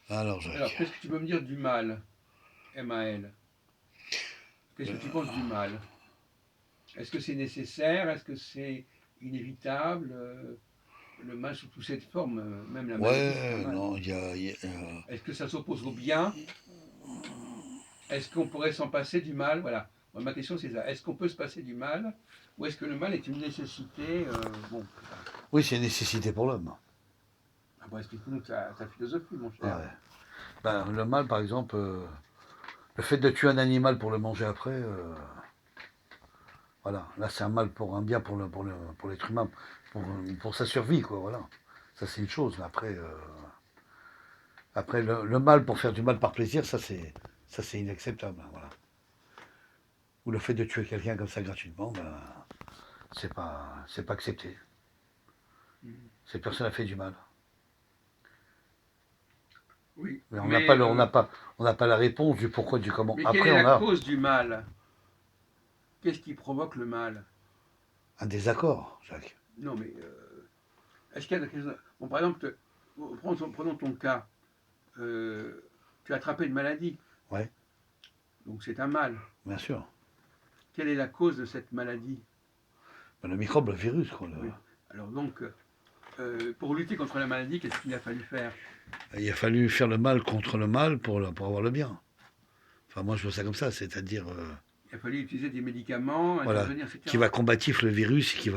Alors, Alors, Jacques. qu'est-ce que tu peux me dire du mal, MAL? Qu'est-ce que tu penses du mal? Est-ce que c'est nécessaire? Est-ce que c'est inévitable? Le mal sous toutes ses formes, même la maladie, c'est un Ouais, mal. non, Est-ce que ça s'oppose au bien? Est-ce qu'on pourrait s'en passer du mal? Voilà. Moi, ma question, c'est ça. Est-ce qu'on peut se passer du mal? Ou est-ce que le mal est une nécessité? Bon, oui, c'est une nécessité pour l'homme. ah bon, explique-nous ta philosophie, mon cher. Ouais. Ben, le mal, par exemple, le fait de tuer un animal pour le manger après, voilà. Là, c'est un mal pour un bien pour l'être humain, pour sa survie, quoi, voilà. Ça, c'est une chose. Mais après le mal pour faire du mal par plaisir, ça c'est inacceptable, hein, voilà. Ou le fait de tuer quelqu'un comme ça gratuitement, ben, c'est pas accepté. Mhm. Cette personne a fait du mal. Oui, Mais on n'a pas la réponse du pourquoi, du comment. mais quelle Après, est on la a cause du mal? Qu'est-ce qui provoque le mal? un désaccord, Jacques. Non, mais est-ce qu'il y a quelque chose... Bon, par exemple, prenons ton cas. Euh, tu as attrapé une maladie, Ouais, donc c'est un mal. bien sûr. Quelle est la cause de cette maladie? Ben, le microbe, le virus, quoi. Oui. Alors donc, pour lutter contre la maladie, qu'est-ce qu'il a fallu faire? Il a fallu faire le mal contre le mal pour avoir le bien. Enfin, moi, je vois ça comme ça, c'est-à-dire, Il a fallu utiliser des médicaments, voilà, intervenir, qui etc. va combatif le virus, Oui. qui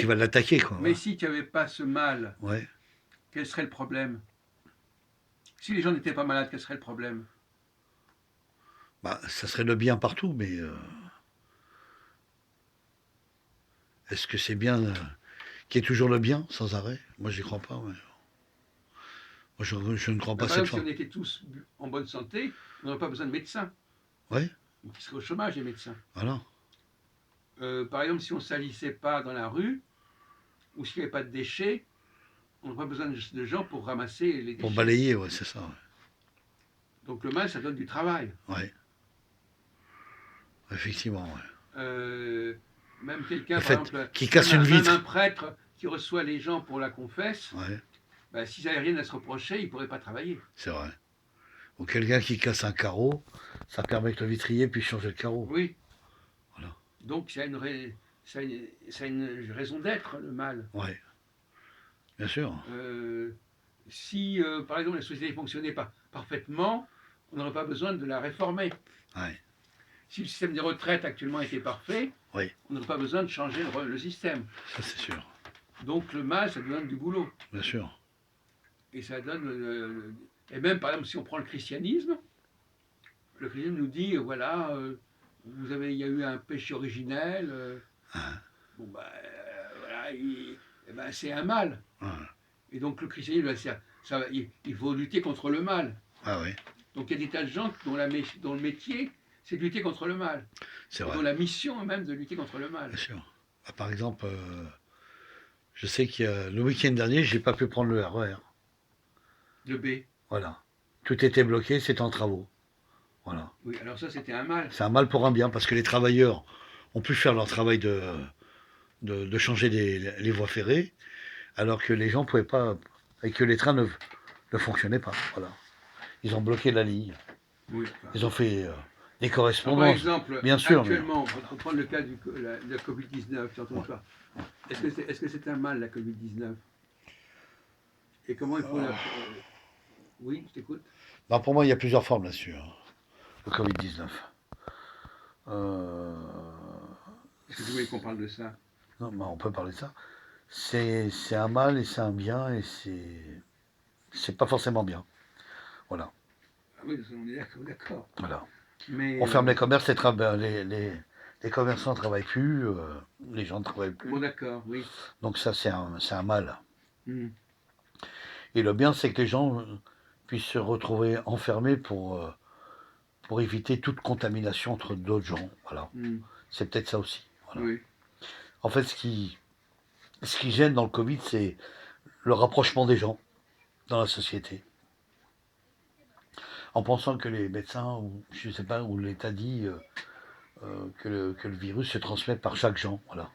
va l'attaquer, quoi. Mais Voilà. si tu n'avais pas ce mal, Ouais. quel serait le problème? Si les gens n'étaient pas malades, quel serait le problème? Bah, ça serait le bien partout, mais est-ce que c'est bien qu'il y ait toujours le bien sans arrêt? Moi, j'y crois pas. Ouais. Moi, je ne crois Ben, pas par cette exemple, si fois. on était tous en bonne santé, on n'aurait pas besoin de médecins. Ouais, Donc ils seraient au chômage, les médecins. voilà. Par exemple, si on ne salissait pas dans la rue, ou s'il n'y avait pas de déchets, on n'aurait pas besoin de gens pour ramasser les Pour déchets. balayer, ouais, c'est ça. Donc le mal, ça donne du travail. Ouais, ouais, effectivement. Ouais. Euh, Même Le quelqu'un, par fait exemple, qu'il même casse une même un vitre. prêtre qui reçoit les gens pour la confesse, Ouais, ben, s'ils n'avaient rien à se reprocher, ils ne pourraient pas travailler. c'est vrai. Ou quelqu'un qui casse un carreau, ça permet que le vitrier puisse changer le carreau. Oui, Voilà. donc ça a une raison d'être, le mal. Ouais, bien sûr. Euh, Si, par exemple, la société fonctionnait pas parfaitement, on n'aurait pas besoin de la réformer. Ouais, Si le système des retraites actuellement était parfait, oui, on n'aurait pas besoin de changer le système. ça c'est sûr. Donc le mal, ça donne du boulot. Bien sûr. Et ça donne. Et même, par exemple, si on prend le christianisme nous dit voilà, il y a eu un péché originel, Ah, bon, voilà, eh ben, c'est un mal. ah, Et donc le christianisme, il faut lutter contre le mal. ah oui, Donc il y a des tas de gens dont le métier, c'est de lutter contre le mal. c'est Et vrai, dont la mission est même de lutter contre le mal. bien sûr. Ah, par exemple, je sais que le week-end dernier, j'ai pas pu prendre le RER. Le B. Voilà. Tout était bloqué, c'était en travaux. Voilà. Oui, alors ça, c'était un mal. C'est un mal pour un bien, parce que les travailleurs ont pu faire leur travail de changer les voies ferrées, alors que les gens pouvaient pas, et que les trains ne fonctionnaient pas. Voilà. Ils ont bloqué la ligne. Oui. Enfin, Ils ont fait des alors, par correspondances, exemple, bien sûr, mais actuellement, pour prendre le cas de la Covid-19, tu entends ouais. pas. Est-ce que c'est un mal, la Covid-19? Et comment il faut la. Oui, je t'écoute. Ben, pour moi, il y a plusieurs formes là-dessus, hein, le Covid-19. Euh, Est-ce que tu voulais qu'on parle de ça? non, ben, on peut parler de ça. C'est un mal et c'est un bien et c'est pas forcément bien. Voilà. Ah oui, on est d'accord, d'accord. Voilà. Mais, On ferme les commerces, les commerçants ne travaillent plus, les gens ne travaillent bon, plus. d'accord, oui. Donc ça, c'est un mal. Hmm, Et le bien, c'est que les gens puissent se retrouver enfermés pour éviter toute contamination entre d'autres gens. Voilà. hmm, C'est peut-être ça aussi. Voilà. oui. En fait, ce qui gêne dans le Covid, c'est le rapprochement des gens dans la société. En pensant que les médecins, ou je sais pas, ou l'État dit que le virus se transmet par chaque gens. Voilà.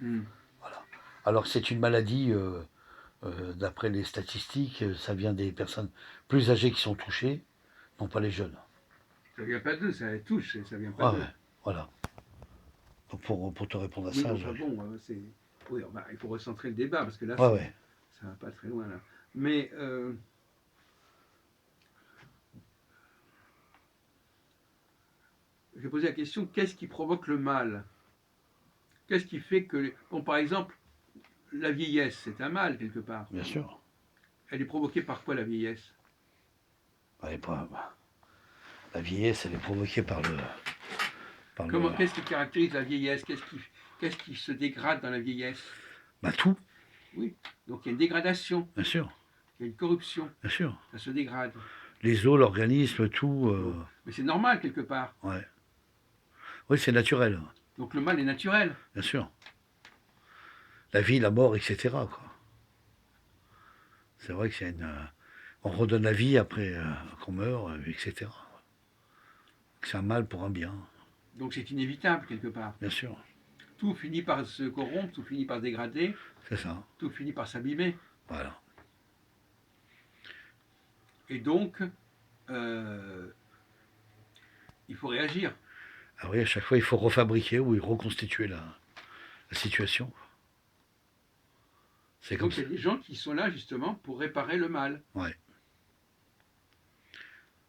Hmm, Voilà. Alors que c'est une maladie D'après les statistiques, ça vient des personnes plus âgées qui sont touchées, non pas les jeunes. Ça vient pas d'eux, ça les touche, ça vient pas Ah d'eux. ouais, voilà. Donc pour te répondre à Oui, ça, enfin bon, c'est. Oui, bah, il faut recentrer le débat, parce que là, ouais, ouais. ça va pas très loin, là. Mais je vais poser la question, qu'est-ce qui provoque le mal? Qu'est-ce qui fait que... Bon, par exemple, la vieillesse, c'est un mal, quelque part. Bien sûr. Elle est provoquée par quoi, la vieillesse? La vieillesse, elle est provoquée par le, Qu'est-ce qui caractérise la vieillesse? Qu'est-ce qui se dégrade dans la vieillesse? bah tout, Oui, donc il y a une dégradation, bien sûr, il y a une corruption, bien sûr. ça se dégrade. Les os, l'organisme, tout, Donc, mais c'est normal, quelque part. ouais. Oui, c'est naturel, Donc le mal est naturel. bien sûr. La vie, la mort, etc., quoi. C'est vrai que on redonne la vie après qu'on meurt, etc. C'est un mal pour un bien, Donc c'est inévitable, quelque part. bien sûr. Tout finit par se corrompre, tout finit par se dégrader, C'est ça, tout finit par s'abîmer. voilà. Et donc, euh, il faut réagir. Ah oui, à chaque fois, il faut refabriquer ou reconstituer la situation. C'est comme Donc il ça. y a des gens qui sont là justement pour réparer le mal. Ouais.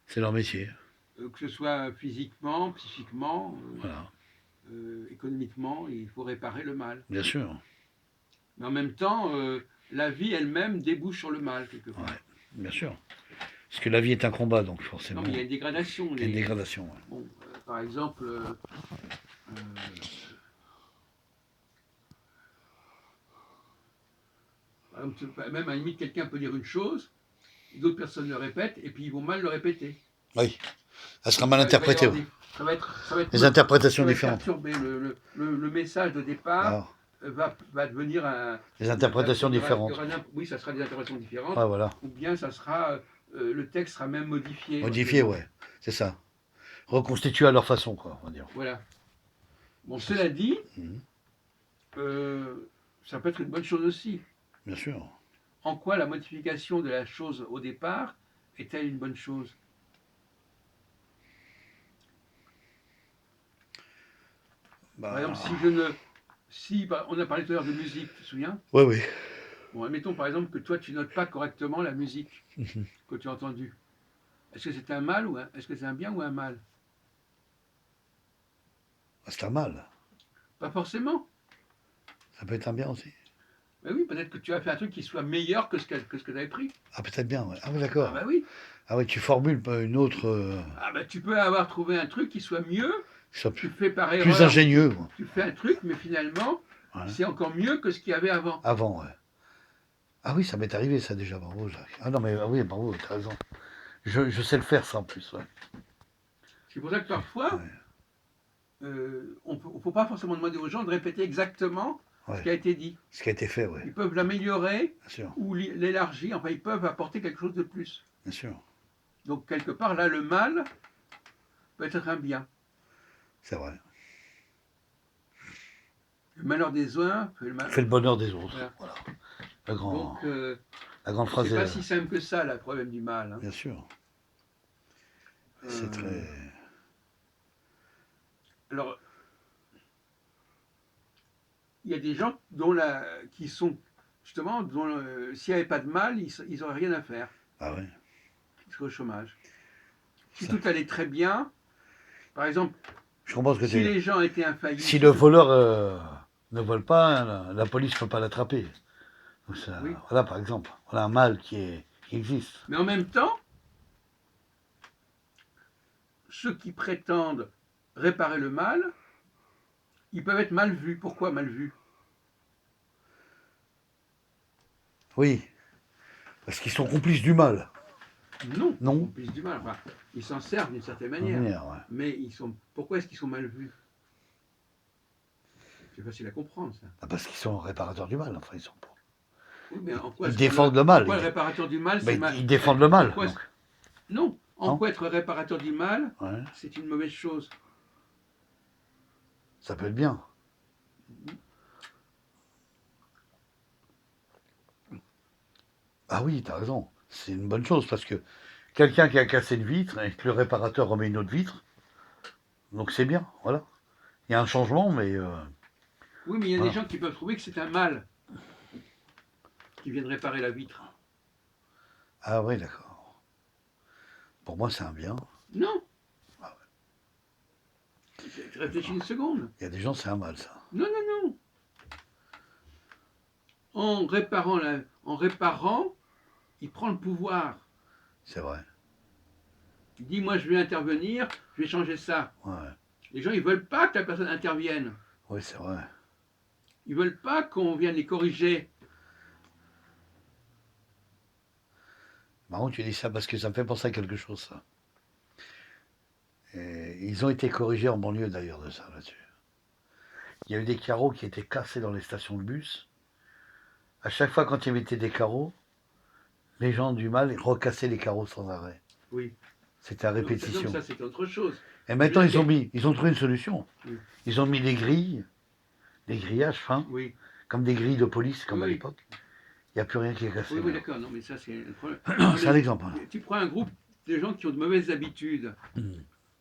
C'est leur métier. Que ce soit physiquement, psychiquement, Voilà. économiquement, il faut réparer le mal. Bien sûr. Mais en même temps, la vie elle-même débouche sur le mal, quelque part. Ouais. Bien sûr. Parce que la vie est un combat, donc Non, forcément. mais il y a une dégradation. Il y a une dégradation. Ouais. Bon, par exemple, même à la limite, quelqu'un peut dire une chose, d'autres personnes le répètent, et puis ils vont mal le répéter. Oui. Elle sera mal interprétée. Ouais. Ça va être Les interprétations ça va différentes. perturber. Le message de départ Alors, va devenir un. les interprétations différentes. Oui, ça sera des interprétations différentes. Ouais, voilà. Ou bien ça sera. Le texte sera même modifié. Modifié, ouais. C'est ça. Reconstitué à leur façon, quoi, on va dire. Voilà. Bon, cela dit, Mhm. ça peut être une bonne chose aussi. Bien sûr. En quoi la modification de la chose au départ est-elle une bonne chose? Par exemple, si je ne. Si, on a parlé tout à l'heure de musique, tu te souviens? Oui, oui. Bon, admettons par exemple que toi tu notes pas correctement la musique Mhm. que tu as entendue. Est-ce que c'est un mal ou est-ce que c'est un bien ou un mal? C'est un mal. Pas forcément. Ça peut être un bien aussi. Mais oui, peut-être que tu as fait un truc qui soit meilleur que ce que tu avais pris. Ah, peut-être bien, ouais. Ah, oui, Ah d'accord. bah oui. Ah, oui, tu formules une autre. Ah bah tu peux avoir trouvé un truc qui soit mieux. Soit Tu fais par plus erreur. ingénieux. Quoi. Tu fais un truc, mais finalement, Ouais. c'est encore mieux que ce qu'il y avait avant. Avant, ouais. Ah oui, ça m'est arrivé ça déjà, bravo Jacques. Ah non, mais ah oui, bravo, t'as raison. Je sais le faire ça en plus, ouais. C'est pour ça que parfois, Ouais. on ne faut pas forcément demander aux gens de répéter exactement Ouais. ce qui a été dit. Ce qui a été fait, ouais. Ils peuvent l'améliorer Bien sûr, ou l'élargir, enfin ils peuvent apporter quelque chose de plus. bien sûr. Donc quelque part, là, le mal peut être un bien. C'est vrai. Le malheur des uns fait le mal. Fait le bonheur des autres. Voilà. Voilà. Le grand, Donc, la grande phrase c'est pas est. si simple que ça, le problème du mal. Hein. Bien sûr. C'est Euh, très. Alors, il y a des gens qui sont, justement, s'il n'y avait pas de mal, ils n'auraient rien à faire. Ah ouais. Ils seraient au chômage. Si Ça. tout allait très bien, par exemple, Je comprends ce que si tu les gens étaient infaillibles. Si le voleur ne vole pas, la police ne peut pas l'attraper. Donc ça, Oui. voilà, par exemple. Voilà un mal qui existe. Mais en même temps, ceux qui prétendent réparer le mal, ils peuvent être mal vus. Pourquoi mal vus? Oui. Parce qu'ils sont complices du mal. Non, Non. complices du mal. Enfin, ils s'en servent d'une certaine De manière. manière, ouais. Mais pourquoi est-ce qu'ils sont mal vus? C'est facile à comprendre, ça. Ah, parce qu'ils sont réparateurs du mal. Enfin, ils sont pas. Oui, mais en quoi Ils défendent le mal. Pourquoi le réparateur du mal, Mais c'est mal? ils défendent le mal. Pourquoi Donc. Non. En Non. quoi être réparateur du mal, Ouais. c'est une mauvaise chose? Ça peut être bien. Ah oui, t'as raison. C'est une bonne chose parce que quelqu'un qui a cassé une vitre et que le réparateur remet une autre vitre, donc c'est bien, voilà. Il y a un changement, mais Oui, mais il y a des voilà. gens qui peuvent trouver que c'est un mal qui viennent réparer la vitre. Ah oui, d'accord. Pour moi, c'est un bien. Non, Ah ouais, réfléchis une d'accord. seconde. Il y a des gens, c'est un mal, ça. Non, non, non. En réparant, il prend le pouvoir. C'est vrai. Il dit, moi, je vais intervenir, je vais changer ça. Ouais. Les gens, ils veulent pas que la personne intervienne. Oui, c'est vrai. Ils veulent pas qu'on vienne les corriger. Marrant que tu dis ça parce que ça me fait penser à quelque chose, ça. Et ils ont été corrigés en banlieue, d'ailleurs, de ça, là-dessus. Il y a eu des carreaux qui étaient cassés dans les stations de bus. À chaque fois, quand ils mettaient des carreaux, les gens du mal recassaient les carreaux sans arrêt. Oui. C'était à Non, mais répétition. ça, c'est autre chose. Et Je veux maintenant, dire qu'il y a- ils ont trouvé une solution. Oui, Ils ont mis des grillages fins, oui, comme des grilles de police, oui, comme à oui, l'époque. Il n'y a plus rien qui est cassé oui, oui, maintenant. d'accord. Non, mais ça, c'est un problème. Non, C'est un mais exemple. Hein. tu prends un groupe de gens qui ont de mauvaises habitudes, Hmm.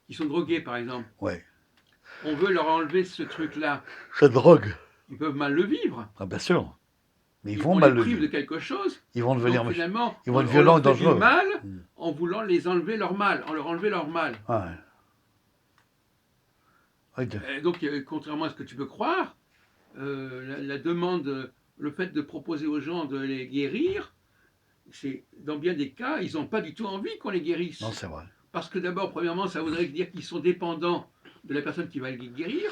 qui sont drogués, par exemple. Ouais. On veut leur enlever ce truc-là. Cette drogue. Ils peuvent mal le vivre. Ah bien sûr. Mais ils vont On les mal le prive de vivre. quelque chose. Ils vont devenir, Donc finalement, ils vont être on violents leur et fait du dangereux. mal Hmm. en voulant les enlever leur mal, en leur enlever leur mal. Ouais. Ouais, Donc, contrairement à ce que tu peux croire, la demande, le fait de proposer aux gens de les guérir, c'est dans bien des cas, ils n'ont pas du tout envie qu'on les non, guérisse. c'est vrai. Parce que d'abord, premièrement, ça voudrait dire qu'ils sont dépendants de la personne qui va les guérir.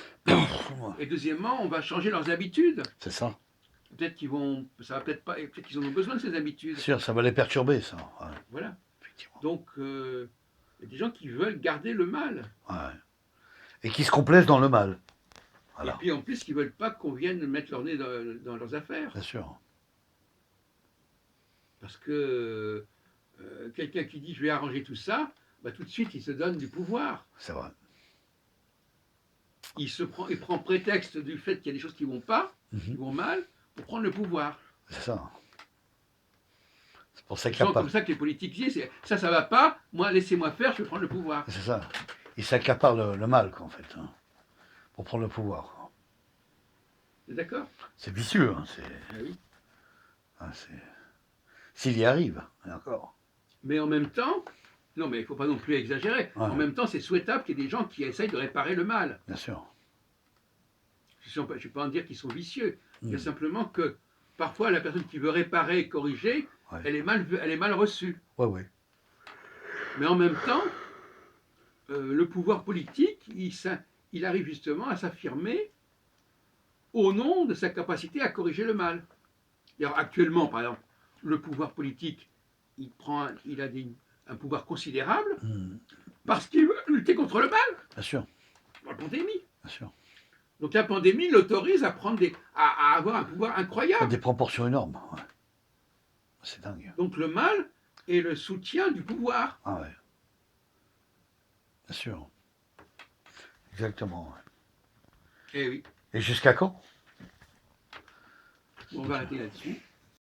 Et deuxièmement, on va changer leurs habitudes. C'est ça. Peut-être qu'ils vont, ça va peut-être pas, peut-être qu'ils en ont besoin de ces habitudes. Sûr, ça va les perturber, ça. Ouais, Voilà. effectivement. Donc, il y a des gens qui veulent garder le mal. Ouais. Et qui se complaisent dans le mal. Et Voilà. puis en plus, ils veulent pas qu'on vienne mettre leur nez dans leurs affaires. Bien sûr. Parce que quelqu'un qui dit je vais arranger tout ça, bah, tout de suite il se donne du pouvoir. C'est vrai. Il prend prétexte du fait qu'il y a des choses qui vont pas, qui Mhm. vont mal, pour prendre le pouvoir. C'est ça. C'est pour ça Ce qu'il n'y a sont pas. comme ça que les politiques disent ça va pas, moi laissez-moi faire, je vais prendre le pouvoir. C'est ça. Ils s'accaparent le mal, quoi, en fait. Hein, pour prendre le pouvoir. T'es d'accord? C'est vicieux. Hein, Ah oui. S'il y arrive, et encore. Mais en même temps, non mais il ne faut pas non plus exagérer, Ouais, en même temps c'est souhaitable qu'il y ait des gens qui essayent de réparer le mal. bien sûr. Je ne vais pas en dire qu'ils sont vicieux, je veux Mm. dire simplement que parfois la personne qui veut réparer et corriger, Ouais. elle est mal reçue. Ouais, ouais. Mais en même temps, le pouvoir politique, il arrive justement à s'affirmer au nom de sa capacité à corriger le mal. Alors, actuellement, par exemple, le pouvoir politique, il a un pouvoir considérable Mm. parce qu'il veut lutter contre le mal, Bien sûr. la pandémie. Bien sûr. Donc la pandémie l'autorise à avoir un pouvoir Ça a incroyable. des proportions énormes. Ouais. C'est dingue. Donc le mal est le soutien du pouvoir. Ah ouais. Bien sûr. Exactement. Ouais. Eh oui, Et jusqu'à quand? on va arrêter là-dessus.